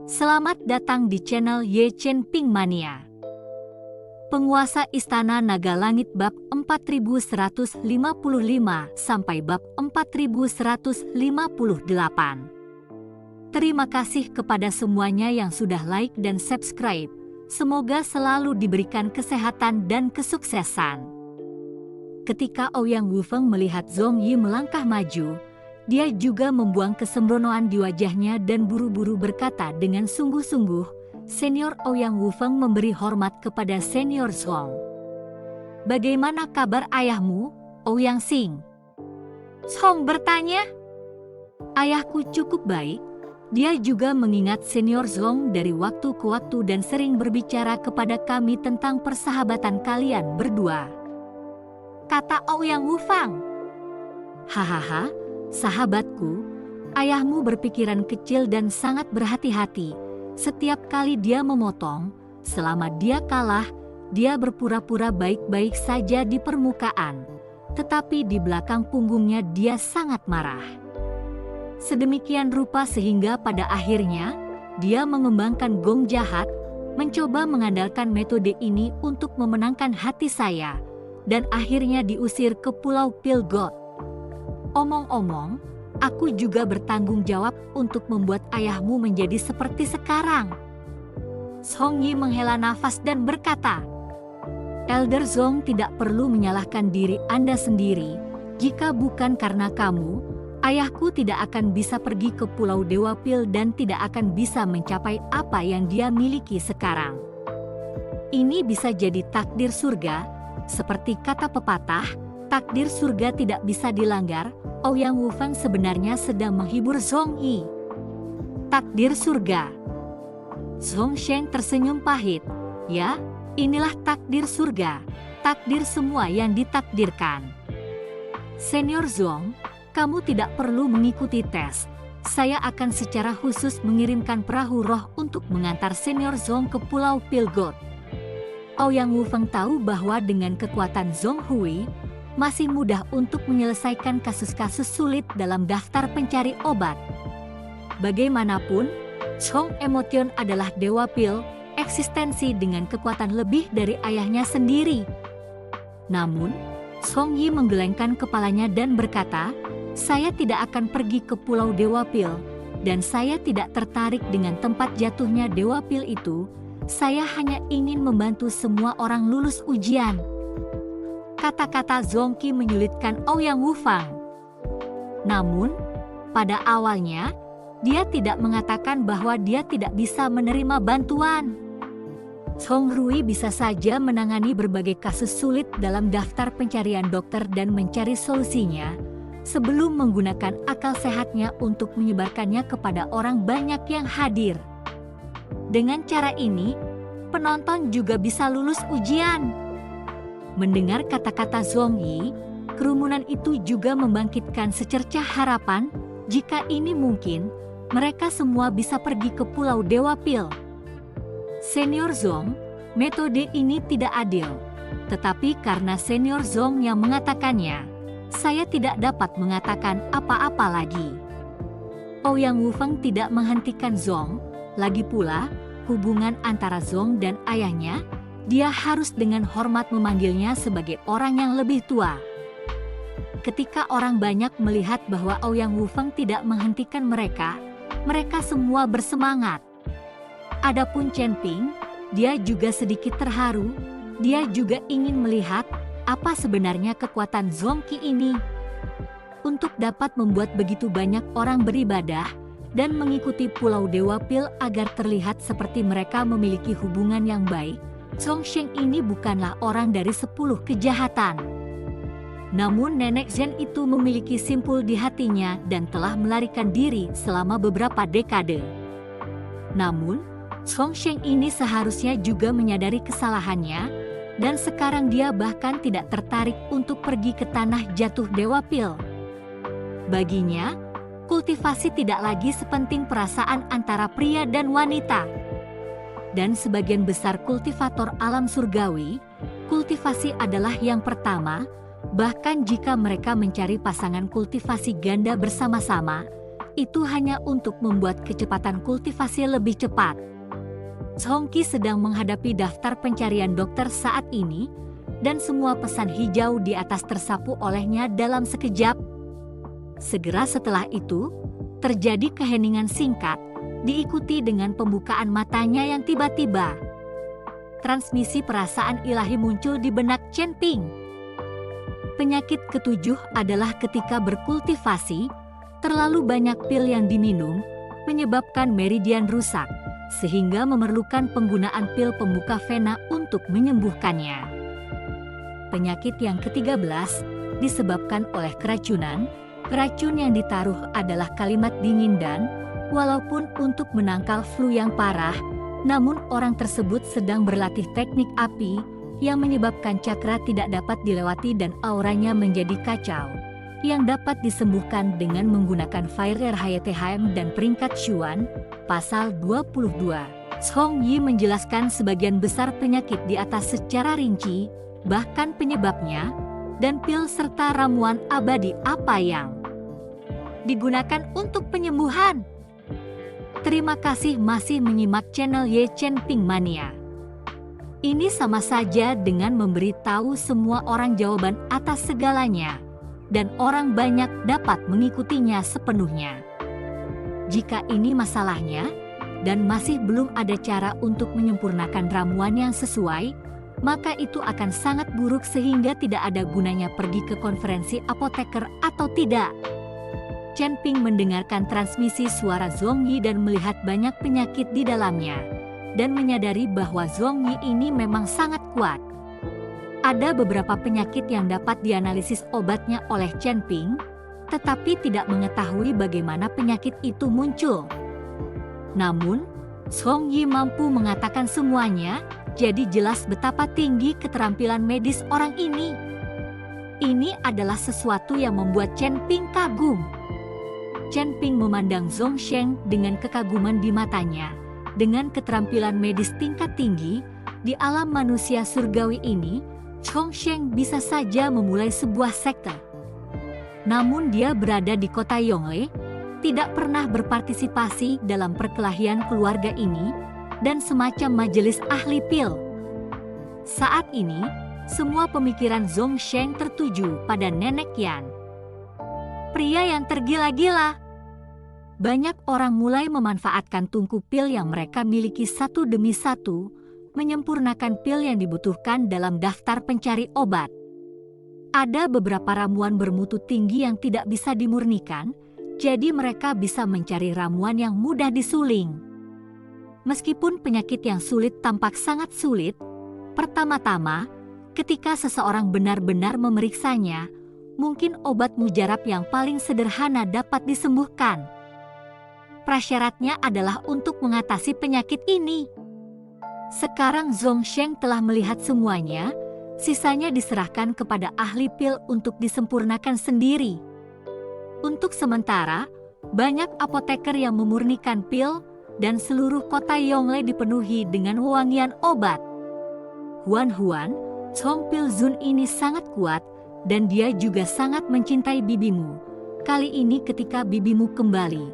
Selamat datang di channel Ye Chen Ping Mania. Penguasa Istana Naga Langit bab 4155 sampai bab 4158. Terima kasih kepada semuanya yang sudah like dan subscribe. Semoga selalu diberikan kesehatan dan kesuksesan. Ketika Ouyang Wufeng melihat Zhong Yi melangkah maju, dia juga membuang kesembronoan di wajahnya dan buru-buru berkata dengan sungguh-sungguh, Senior Ouyang Wufeng memberi hormat kepada Senior Zhong. Bagaimana kabar ayahmu, Ouyang Xing? Zhong bertanya. Ayahku cukup baik. Dia juga mengingat Senior Zhong dari waktu ke waktu dan sering berbicara kepada kami tentang persahabatan kalian berdua. Kata Ouyang Wufeng. Hahaha, sahabatku, ayahmu berpikiran kecil dan sangat berhati-hati. Setiap kali dia memotong, selama dia kalah, dia berpura-pura baik-baik saja di permukaan. Tetapi di belakang punggungnya dia sangat marah. Sedemikian rupa sehingga pada akhirnya, dia mengembangkan gong jahat, mencoba mengandalkan metode ini untuk memenangkan hati saya, dan akhirnya diusir ke Pulau Pilgot. Omong-omong, aku juga bertanggung jawab untuk membuat ayahmu menjadi seperti sekarang. Zhong Yi menghela nafas dan berkata, Elder Zhong tidak perlu menyalahkan diri Anda sendiri. Jika bukan karena kamu, ayahku tidak akan bisa pergi ke Pulau Dewa Pil dan tidak akan bisa mencapai apa yang dia miliki sekarang. Ini bisa jadi takdir surga, seperti kata pepatah, takdir surga tidak bisa dilanggar. Ouyang Wufeng sebenarnya sedang menghibur Zhong Yi. Takdir surga. Zhong Sheng tersenyum pahit. Ya, inilah takdir surga, takdir semua yang ditakdirkan. Senior Zhong, kamu tidak perlu mengikuti tes. Saya akan secara khusus mengirimkan perahu roh untuk mengantar Senior Zhong ke Pulau Pilgot. Ouyang Wufeng tahu bahwa dengan kekuatan Zhong Hui, masih mudah untuk menyelesaikan kasus-kasus sulit dalam daftar pencari obat. Bagaimanapun, Zhong Emotion adalah Dewa Pil, eksistensi dengan kekuatan lebih dari ayahnya sendiri. Namun, Zhong Yi menggelengkan kepalanya dan berkata, saya tidak akan pergi ke Pulau Dewa Pil, dan saya tidak tertarik dengan tempat jatuhnya Dewa Pil itu. Saya hanya ingin membantu semua orang lulus ujian. Kata-kata Zhong Qi menyulitkan Ouyang Wufeng. Namun, pada awalnya, dia tidak mengatakan bahwa dia tidak bisa menerima bantuan. Zhong Rui bisa saja menangani berbagai kasus sulit dalam daftar pencarian dokter dan mencari solusinya, sebelum menggunakan akal sehatnya untuk menyebarkannya kepada orang banyak yang hadir. Dengan cara ini, penonton juga bisa lulus ujian. Mendengar kata-kata Zhong Yi, kerumunan itu juga membangkitkan secercah harapan. Jika ini mungkin, mereka semua bisa pergi ke Pulau Dewa Pil. Senior Zhong, metode ini tidak adil. Tetapi karena Senior Zhong yang mengatakannya, saya tidak dapat mengatakan apa-apa lagi. Ouyang Wufeng tidak menghentikan Zhong. Lagi pula, hubungan antara Zhong dan ayahnya, dia harus dengan hormat memanggilnya sebagai orang yang lebih tua. Ketika orang banyak melihat bahwa Ouyang Wufeng tidak menghentikan mereka, mereka semua bersemangat. Adapun Chen Ping, dia juga sedikit terharu. Dia juga ingin melihat apa sebenarnya kekuatan Zhong Qi ini. Untuk dapat membuat begitu banyak orang beribadah dan mengikuti Pulau Dewa Pil agar terlihat seperti mereka memiliki hubungan yang baik, Zhong Sheng ini bukanlah orang dari 10 kejahatan. Namun nenek Zhen itu memiliki simpul di hatinya dan telah melarikan diri selama beberapa dekade. Namun, Zhong Sheng ini seharusnya juga menyadari kesalahannya, dan sekarang dia bahkan tidak tertarik untuk pergi ke tanah jatuh Dewa Pil. Baginya, kultivasi tidak lagi sepenting perasaan antara pria dan wanita. Dan sebagian besar kultivator alam surgawi, kultivasi adalah yang pertama, bahkan jika mereka mencari pasangan kultivasi ganda bersama-sama, itu hanya untuk membuat kecepatan kultivasi lebih cepat. Songqi sedang menghadapi daftar pencarian dokter saat ini, dan semua pesan hijau di atas tersapu olehnya dalam sekejap. Segera setelah itu, terjadi keheningan singkat, diikuti dengan pembukaan matanya yang tiba-tiba. Transmisi perasaan ilahi muncul di benak Chen Ping. Penyakit ketujuh adalah ketika berkultivasi, terlalu banyak pil yang diminum, menyebabkan meridian rusak, sehingga memerlukan penggunaan pil pembuka vena untuk menyembuhkannya. Penyakit yang ke-13 disebabkan oleh keracunan. Racun yang ditaruh adalah kalimat dingin dan, walaupun untuk menangkal flu yang parah, namun orang tersebut sedang berlatih teknik api yang menyebabkan cakra tidak dapat dilewati dan auranya menjadi kacau, yang dapat disembuhkan dengan menggunakan Fire HYTHM dan peringkat Xuan, pasal 22. Songqi menjelaskan sebagian besar penyakit di atas secara rinci, bahkan penyebabnya, dan pil serta ramuan abadi apa yang digunakan untuk penyembuhan. Terima kasih masih menyimak channel Ye Chen Ping Mania. Ini sama saja dengan memberitahu semua orang jawaban atas segalanya, dan orang banyak dapat mengikutinya sepenuhnya. Jika ini masalahnya, dan masih belum ada cara untuk menyempurnakan ramuan yang sesuai, maka itu akan sangat buruk sehingga tidak ada gunanya pergi ke konferensi apoteker atau tidak. Chen Ping mendengarkan transmisi suara Zhongyi dan melihat banyak penyakit di dalamnya, dan menyadari bahwa Zhongyi ini memang sangat kuat. Ada beberapa penyakit yang dapat dianalisis obatnya oleh Chen Ping, tetapi tidak mengetahui bagaimana penyakit itu muncul. Namun, Zhongyi mampu mengatakan semuanya, jadi jelas betapa tinggi keterampilan medis orang ini. Ini adalah sesuatu yang membuat Chen Ping kagum. Chen Ping memandang Zhongsheng dengan kekaguman di matanya. Dengan keterampilan medis tingkat tinggi, di alam manusia surgawi ini, Zhongsheng bisa saja memulai sebuah sekte. Namun dia berada di kota Yongle, tidak pernah berpartisipasi dalam perkelahian keluarga ini, dan semacam majelis ahli pil. Saat ini, semua pemikiran Zhongsheng tertuju pada Nenek Yan. Pria yang tergila-gila. Banyak orang mulai memanfaatkan tungku pil yang mereka miliki satu demi satu, menyempurnakan pil yang dibutuhkan dalam daftar pencari obat. Ada beberapa ramuan bermutu tinggi yang tidak bisa dimurnikan, jadi mereka bisa mencari ramuan yang mudah disuling. Meskipun penyakit yang sulit tampak sangat sulit, pertama-tama, ketika seseorang benar-benar memeriksanya, mungkin obat mujarab yang paling sederhana dapat disembuhkan. Prasyaratnya adalah untuk mengatasi penyakit ini. Sekarang Zhongsheng telah melihat semuanya, sisanya diserahkan kepada ahli pil untuk disempurnakan sendiri. Untuk sementara, banyak apoteker yang memurnikan pil, dan seluruh kota Yongle dipenuhi dengan wewangian obat. Huan, Chong Pil Zun ini sangat kuat, dan dia juga sangat mencintai bibimu. Kali ini ketika bibimu kembali,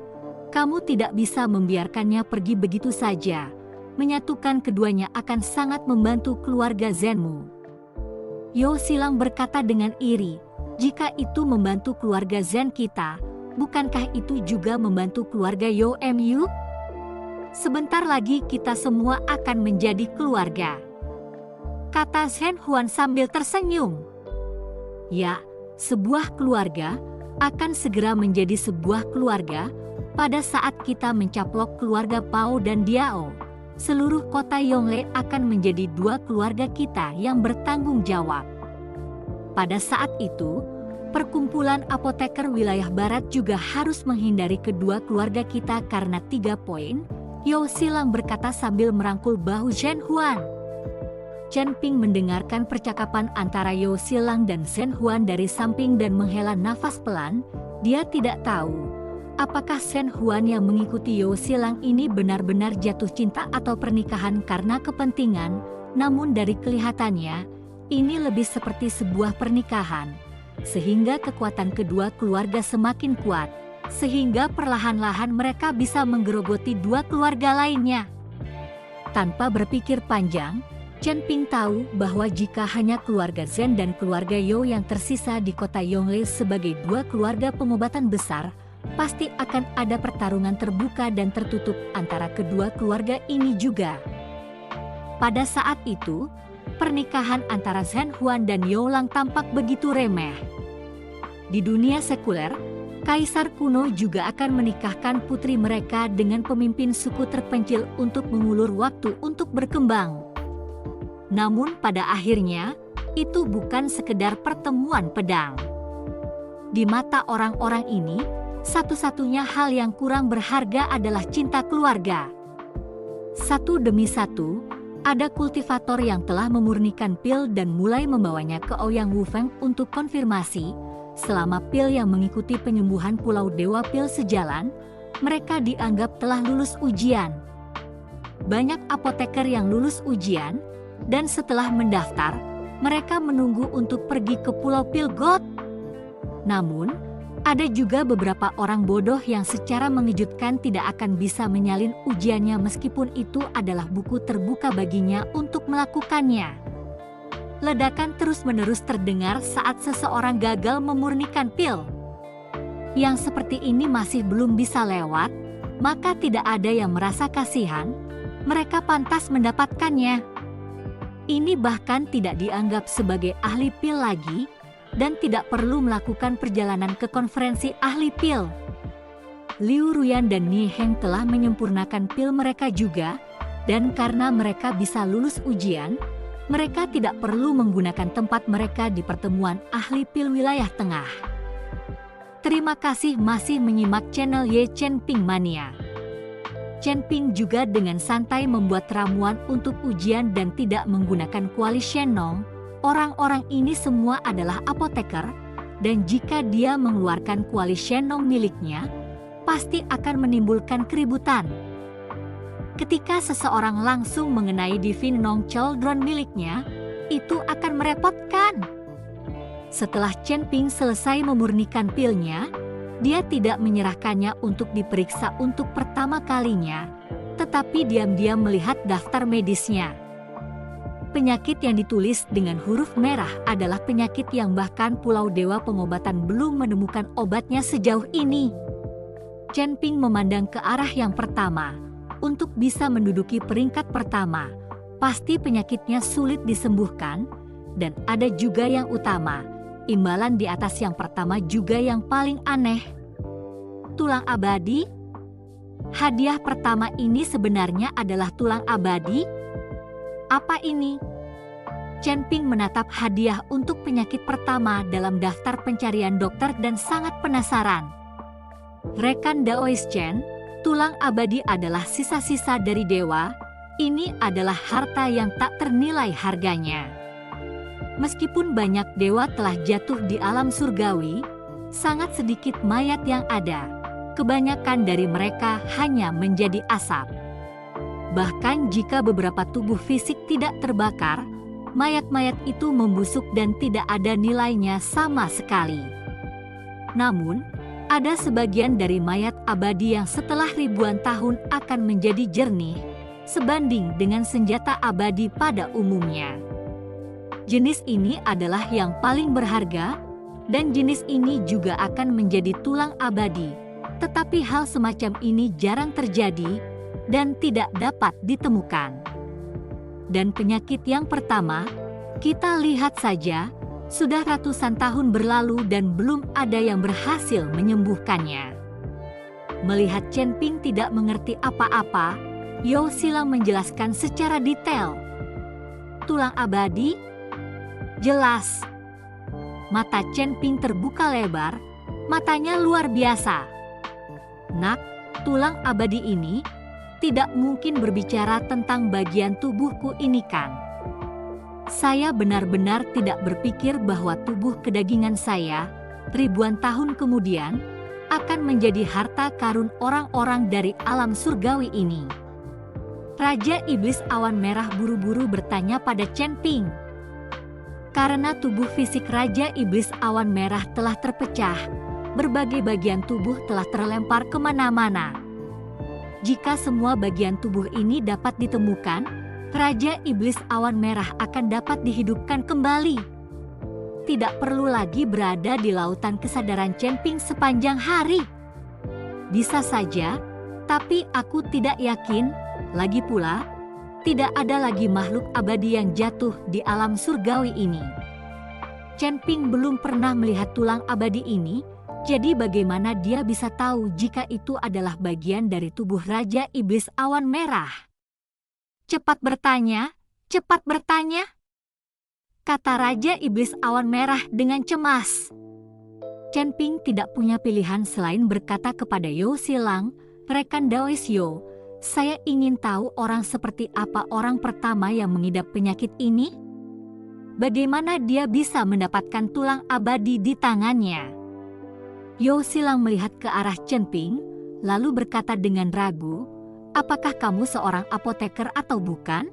kamu tidak bisa membiarkannya pergi begitu saja. Menyatukan keduanya akan sangat membantu keluarga Zenmu. Yo Silang berkata dengan iri, jika itu membantu keluarga Zen kita, bukankah itu juga membantu keluarga Yo Mu? Sebentar lagi kita semua akan menjadi keluarga, kata Zhen Huan sambil tersenyum. Ya, sebuah keluarga akan segera menjadi sebuah keluarga pada saat kita mencaplok keluarga Pao dan Diao. Seluruh kota Yongle akan menjadi dua keluarga kita yang bertanggung jawab. Pada saat itu, perkumpulan apoteker wilayah barat juga harus menghindari kedua keluarga kita karena 3 poin, Yo Silang berkata sambil merangkul bahu Zhen Huan. Chen Ping mendengarkan percakapan antara Yo Silang dan Zhen Huan dari samping dan menghela nafas pelan. Dia tidak tahu apakah Zhen Huan yang mengikuti Yo Silang ini benar-benar jatuh cinta atau pernikahan karena kepentingan, namun dari kelihatannya, ini lebih seperti sebuah pernikahan, sehingga kekuatan kedua keluarga semakin kuat, sehingga perlahan-lahan mereka bisa menggerogoti dua keluarga lainnya. Tanpa berpikir panjang, Chen Ping tahu bahwa jika hanya keluarga Zhen dan keluarga You yang tersisa di kota Yongle sebagai dua keluarga pengobatan besar, pasti akan ada pertarungan terbuka dan tertutup antara kedua keluarga ini juga. Pada saat itu, pernikahan antara Zhen Huan dan You Lang tampak begitu remeh. Di dunia sekuler, kaisar kuno juga akan menikahkan putri mereka dengan pemimpin suku terpencil untuk mengulur waktu untuk berkembang. Namun pada akhirnya, itu bukan sekedar pertemuan pedang. Di mata orang-orang ini, satu-satunya hal yang kurang berharga adalah cinta keluarga. Satu demi satu, ada kultivator yang telah memurnikan pil dan mulai membawanya ke Ouyang Wufeng untuk konfirmasi. Selama pil yang mengikuti penyembuhan Pulau Dewa Pil sejalan, mereka dianggap telah lulus ujian. Banyak apoteker yang lulus ujian, dan setelah mendaftar, mereka menunggu untuk pergi ke Pulau Pil God. Namun, ada juga beberapa orang bodoh yang secara mengejutkan tidak akan bisa menyalin ujiannya meskipun itu adalah buku terbuka baginya untuk melakukannya. Ledakan terus-menerus terdengar saat seseorang gagal memurnikan pil. Yang seperti ini masih belum bisa lewat, maka tidak ada yang merasa kasihan, mereka pantas mendapatkannya. Ini bahkan tidak dianggap sebagai ahli pil lagi, dan tidak perlu melakukan perjalanan ke konferensi ahli pil. Liu Ruyan dan Ni Heng telah menyempurnakan pil mereka juga, dan karena mereka bisa lulus ujian, mereka tidak perlu menggunakan tempat mereka di pertemuan ahli pil wilayah tengah. Terima kasih masih menyimak channel Ye Chen Ping Mania. Chen Ping juga dengan santai membuat ramuan untuk ujian dan tidak menggunakan kuali Shenong. Orang-orang ini semua adalah apoteker, dan jika dia mengeluarkan kuali Shenong miliknya, pasti akan menimbulkan keributan. Ketika seseorang langsung mengenai Divine Nong Chaldron miliknya, itu akan merepotkan. Setelah Chen Ping selesai memurnikan pilnya, dia tidak menyerahkannya untuk diperiksa untuk pertama kalinya, tetapi diam-diam melihat daftar medisnya. Penyakit yang ditulis dengan huruf merah adalah penyakit yang bahkan Pulau Dewa Pengobatan belum menemukan obatnya sejauh ini. Chen Ping memandang ke arah yang pertama. Untuk bisa menduduki peringkat pertama, pasti penyakitnya sulit disembuhkan, dan ada juga yang utama, imbalan di atas yang pertama juga yang paling aneh. Tulang abadi? Hadiah pertama ini sebenarnya adalah tulang abadi? Apa ini? Chen Ping menatap hadiah untuk penyakit pertama dalam daftar pencarian dokter dan sangat penasaran. Rekan Daois Chen, tulang abadi adalah sisa-sisa dari dewa. Ini adalah harta yang tak ternilai harganya. Meskipun banyak dewa telah jatuh di alam surgawi, sangat sedikit mayat yang ada. Kebanyakan dari mereka hanya menjadi asap. Bahkan jika beberapa tubuh fisik tidak terbakar, mayat-mayat itu membusuk dan tidak ada nilainya sama sekali. Namun, ada sebagian dari mayat abadi yang setelah ribuan tahun akan menjadi jernih, sebanding dengan senjata abadi pada umumnya. Jenis ini adalah yang paling berharga, dan jenis ini juga akan menjadi tulang abadi. Tetapi hal semacam ini jarang terjadi, dan tidak dapat ditemukan. Dan penyakit yang pertama, kita lihat saja, sudah ratusan tahun berlalu dan belum ada yang berhasil menyembuhkannya. Melihat Chen Ping tidak mengerti apa-apa, You Silang menjelaskan secara detail. Tulang abadi? Jelas. Mata Chen Ping terbuka lebar, matanya luar biasa. Nak, tulang abadi ini tidak mungkin berbicara tentang bagian tubuhku ini kan? Saya benar-benar tidak berpikir bahwa tubuh kedagingan saya, ribuan tahun kemudian, akan menjadi harta karun orang-orang dari alam surgawi ini. Raja Iblis Awan Merah buru-buru bertanya pada Chen Ping. Karena tubuh fisik Raja Iblis Awan Merah telah terpecah, berbagai bagian tubuh telah terlempar kemana-mana. Jika semua bagian tubuh ini dapat ditemukan, Raja Iblis Awan Merah akan dapat dihidupkan kembali. Tidak perlu lagi berada di lautan kesadaran Chen Ping sepanjang hari. Bisa saja, tapi aku tidak yakin. Lagi pula, tidak ada lagi makhluk abadi yang jatuh di alam surgawi ini. Chen Ping belum pernah melihat tulang abadi ini, jadi bagaimana dia bisa tahu jika itu adalah bagian dari tubuh Raja Iblis Awan Merah? Cepat bertanya, kata Raja Iblis Awan Merah dengan cemas. Chen Ping tidak punya pilihan selain berkata kepada Yo Silang, rekan Daois Yo, saya ingin tahu orang seperti apa orang pertama yang mengidap penyakit ini? Bagaimana dia bisa mendapatkan tulang abadi di tangannya? Yo Silang melihat ke arah Chen Ping, lalu berkata dengan ragu, apakah kamu seorang apoteker atau bukan?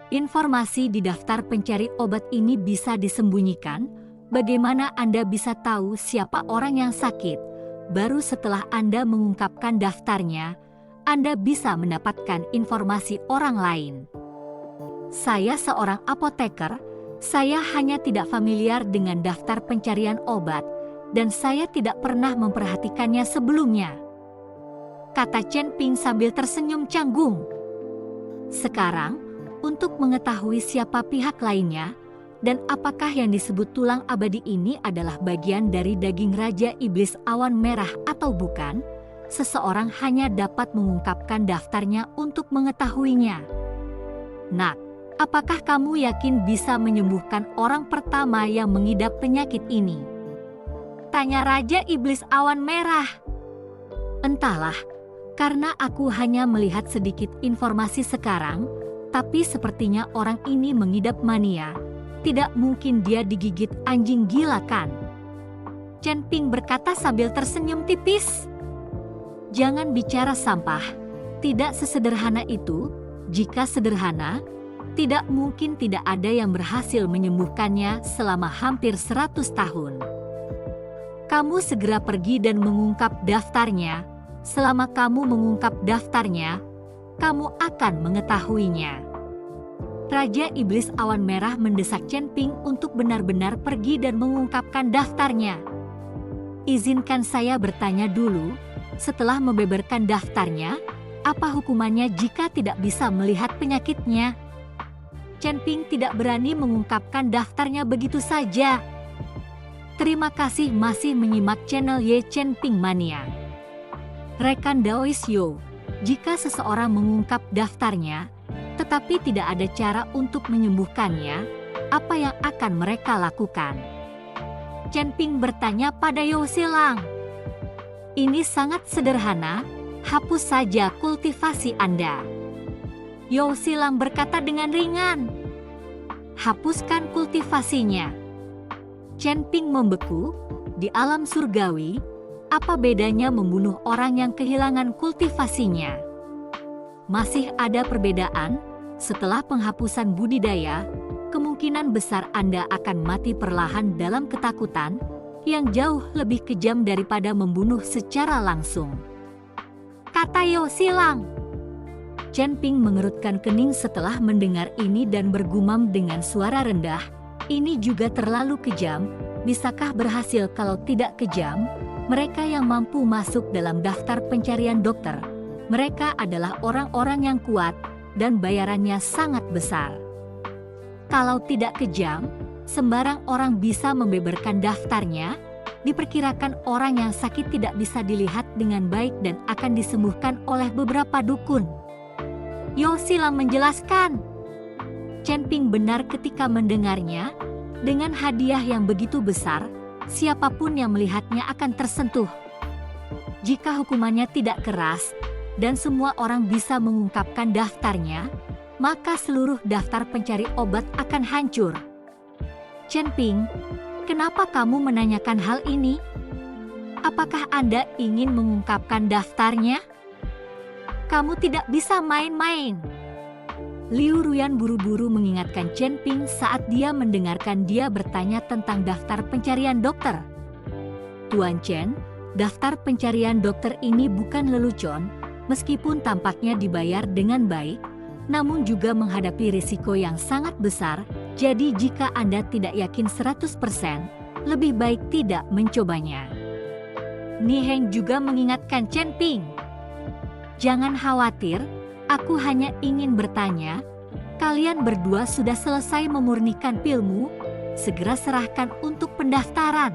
Informasi di daftar pencari obat ini bisa disembunyikan. Bagaimana Anda bisa tahu siapa orang yang sakit? Baru setelah Anda mengungkapkan daftarnya, Anda bisa mendapatkan informasi orang lain. Saya seorang apoteker, saya hanya tidak familiar dengan daftar pencarian obat, dan saya tidak pernah memperhatikannya sebelumnya, kata Chen Ping sambil tersenyum canggung. Sekarang, untuk mengetahui siapa pihak lainnya, dan apakah yang disebut tulang abadi ini adalah bagian dari daging Raja Iblis Awan Merah atau bukan, seseorang hanya dapat mengungkapkan daftarnya untuk mengetahuinya. Nak, apakah kamu yakin bisa menyembuhkan orang pertama yang mengidap penyakit ini? Tanya Raja Iblis Awan Merah. Entahlah, karena aku hanya melihat sedikit informasi sekarang, tapi sepertinya orang ini mengidap mania. Tidak mungkin dia digigit anjing gila kan? Chen Ping berkata sambil tersenyum tipis. Jangan bicara sampah, tidak sesederhana itu. Jika sederhana, tidak mungkin tidak ada yang berhasil menyembuhkannya selama hampir 100 tahun. Kamu segera pergi dan mengungkap daftarnya. Selama kamu mengungkap daftarnya, kamu akan mengetahuinya. Raja Iblis Awan Merah mendesak Chen Ping untuk benar-benar pergi dan mengungkapkan daftarnya. Izinkan saya bertanya dulu, setelah membeberkan daftarnya, apa hukumannya jika tidak bisa melihat penyakitnya? Chen Ping tidak berani mengungkapkan daftarnya begitu saja. Terima kasih masih menyimak channel Ye Chen Ping Mania. Rekan Daois Yo, jika seseorang mengungkap daftarnya, tetapi tidak ada cara untuk menyembuhkannya, apa yang akan mereka lakukan? Chen Ping bertanya pada Yo Silang. Ini sangat sederhana, hapus saja kultivasi Anda. Yo Silang berkata dengan ringan. Hapuskan kultivasinya. Chen Ping membeku, di alam surgawi, apa bedanya membunuh orang yang kehilangan kultivasinya? Masih ada perbedaan. Setelah penghapusan budidaya, kemungkinan besar Anda akan mati perlahan dalam ketakutan yang jauh lebih kejam daripada membunuh secara langsung, kata Yo Silang. Chen Ping mengerutkan kening setelah mendengar ini dan bergumam dengan suara rendah, ini juga terlalu kejam. Bisakah berhasil? Kalau tidak kejam, mereka yang mampu masuk dalam daftar pencarian dokter, mereka adalah orang-orang yang kuat dan bayarannya sangat besar. Kalau tidak kejam, sembarang orang bisa membeberkan daftarnya. Diperkirakan orang yang sakit tidak bisa dilihat dengan baik dan akan disembuhkan oleh beberapa dukun. Yo Silang menjelaskan. Chen Ping benar ketika mendengarnya. Dengan hadiah yang begitu besar, siapapun yang melihatnya akan tersentuh. Jika hukumannya tidak keras, dan semua orang bisa mengungkapkan daftarnya, maka seluruh daftar pencari obat akan hancur. Chen Ping, kenapa kamu menanyakan hal ini? Apakah Anda ingin mengungkapkan daftarnya? Kamu tidak bisa main-main. Liu Ruyan buru-buru mengingatkan Chen Ping saat dia mendengarkan dia bertanya tentang daftar pencarian dokter. Tuan Chen, daftar pencarian dokter ini bukan lelucon, meskipun tampaknya dibayar dengan baik, namun juga menghadapi risiko yang sangat besar, jadi jika Anda tidak yakin 100%, lebih baik tidak mencobanya. Ni Heng juga mengingatkan Chen Ping. Jangan khawatir, aku hanya ingin bertanya, kalian berdua sudah selesai memurnikan pilmu? Segera serahkan untuk pendaftaran.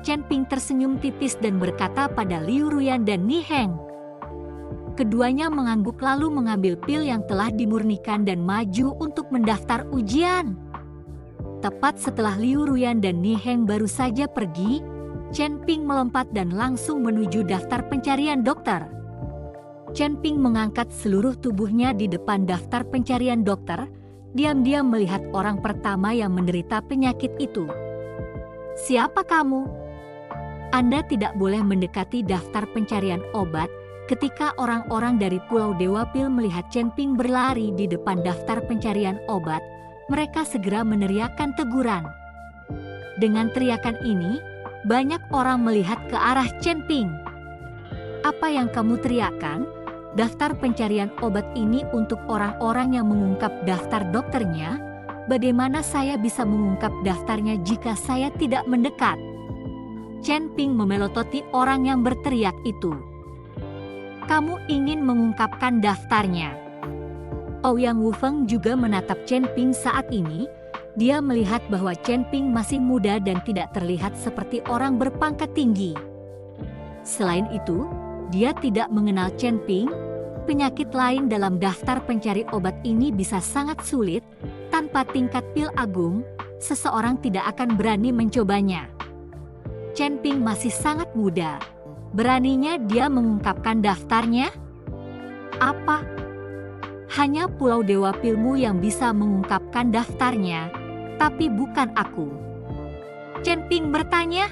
Chen Ping tersenyum tipis dan berkata pada Liu Ruyan dan Ni Heng. Keduanya mengangguk lalu mengambil pil yang telah dimurnikan dan maju untuk mendaftar ujian. Tepat setelah Liu Ruyan dan Ni Heng baru saja pergi, Chen Ping melompat dan langsung menuju daftar pencarian dokter. Chen Ping mengangkat seluruh tubuhnya di depan daftar pencarian dokter, diam-diam melihat orang pertama yang menderita penyakit itu. Siapa kamu? Anda tidak boleh mendekati daftar pencarian obat. Ketika orang-orang dari Pulau Dewa Pil melihat Chen Ping berlari di depan daftar pencarian obat, mereka segera meneriakkan teguran. Dengan teriakan ini, banyak orang melihat ke arah Chen Ping. Apa yang kamu teriakkan? Daftar pencarian obat ini untuk orang-orang yang mengungkap daftar dokternya. Bagaimana saya bisa mengungkap daftarnya jika saya tidak mendekat? Chen Ping memelototi orang yang berteriak itu. Kamu ingin mengungkapkan daftarnya? Ouyang Wufeng juga menatap Chen Ping saat ini. Dia melihat bahwa Chen Ping masih muda dan tidak terlihat seperti orang berpangkat tinggi. Selain itu, dia tidak mengenal Chen Ping. Penyakit lain dalam daftar pencari obat ini bisa sangat sulit. Tanpa tingkat pil agung, seseorang tidak akan berani mencobanya. Chen Ping masih sangat muda. Beraninya dia mengungkapkan daftarnya? Apa? Hanya Pulau Dewa Pilmu yang bisa mengungkapkan daftarnya, tapi bukan aku. Chen Ping bertanya.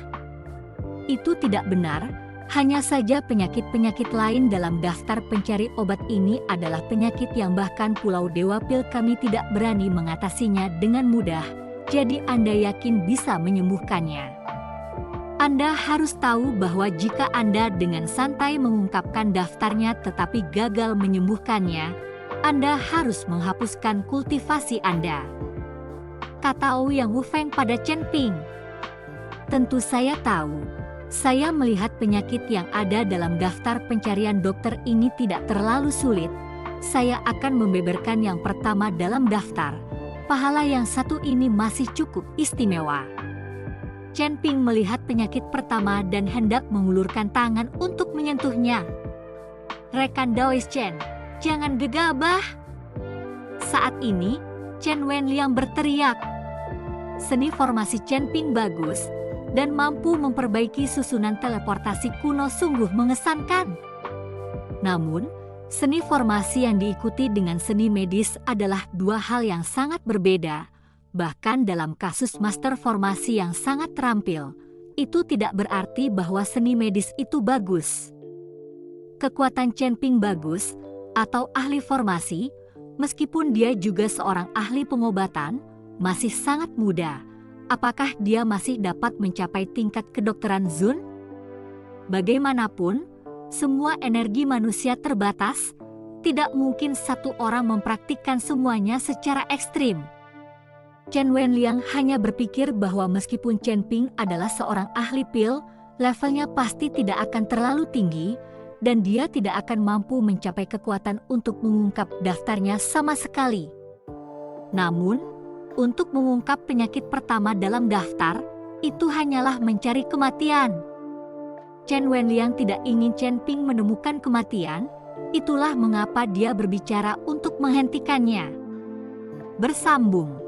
Itu tidak benar. Hanya saja penyakit-penyakit lain dalam daftar pencari obat ini adalah penyakit yang bahkan Pulau Dewa Pil kami tidak berani mengatasinya dengan mudah, jadi Anda yakin bisa menyembuhkannya. Anda harus tahu bahwa jika Anda dengan santai mengungkapkan daftarnya tetapi gagal menyembuhkannya, Anda harus menghapuskan kultivasi Anda. Kata Ouyang Wufeng pada Chen Ping. Tentu saya tahu. Saya melihat penyakit yang ada dalam daftar pencarian dokter ini tidak terlalu sulit. Saya akan membeberkan yang pertama dalam daftar. Pahala yang satu ini masih cukup istimewa. Chen Ping melihat penyakit pertama dan hendak mengulurkan tangan untuk menyentuhnya. Rekan Daois Chen, jangan gegabah. Saat ini, Chen Wenliang berteriak. Seni formasi Chen Ping bagus dan mampu memperbaiki susunan teleportasi kuno sungguh mengesankan. Namun, seni formasi yang diikuti dengan seni medis adalah dua hal yang sangat berbeda. Bahkan dalam kasus master formasi yang sangat terampil, itu tidak berarti bahwa seni medis itu bagus. Kekuatan Chen Ping bagus, atau ahli formasi, meskipun dia juga seorang ahli pengobatan, masih sangat muda. Apakah dia masih dapat mencapai tingkat kedokteran Zun? Bagaimanapun, semua energi manusia terbatas, tidak mungkin satu orang mempraktikkan semuanya secara ekstrim. Chen Wenliang hanya berpikir bahwa meskipun Chen Ping adalah seorang ahli pil, levelnya pasti tidak akan terlalu tinggi, dan dia tidak akan mampu mencapai kekuatan untuk mengungkap daftarnya sama sekali. Namun, untuk mengungkap penyakit pertama dalam daftar, itu hanyalah mencari kematian. Chen Wenliang tidak ingin Chen Ping menemukan kematian, itulah mengapa dia berbicara untuk menghentikannya. Bersambung.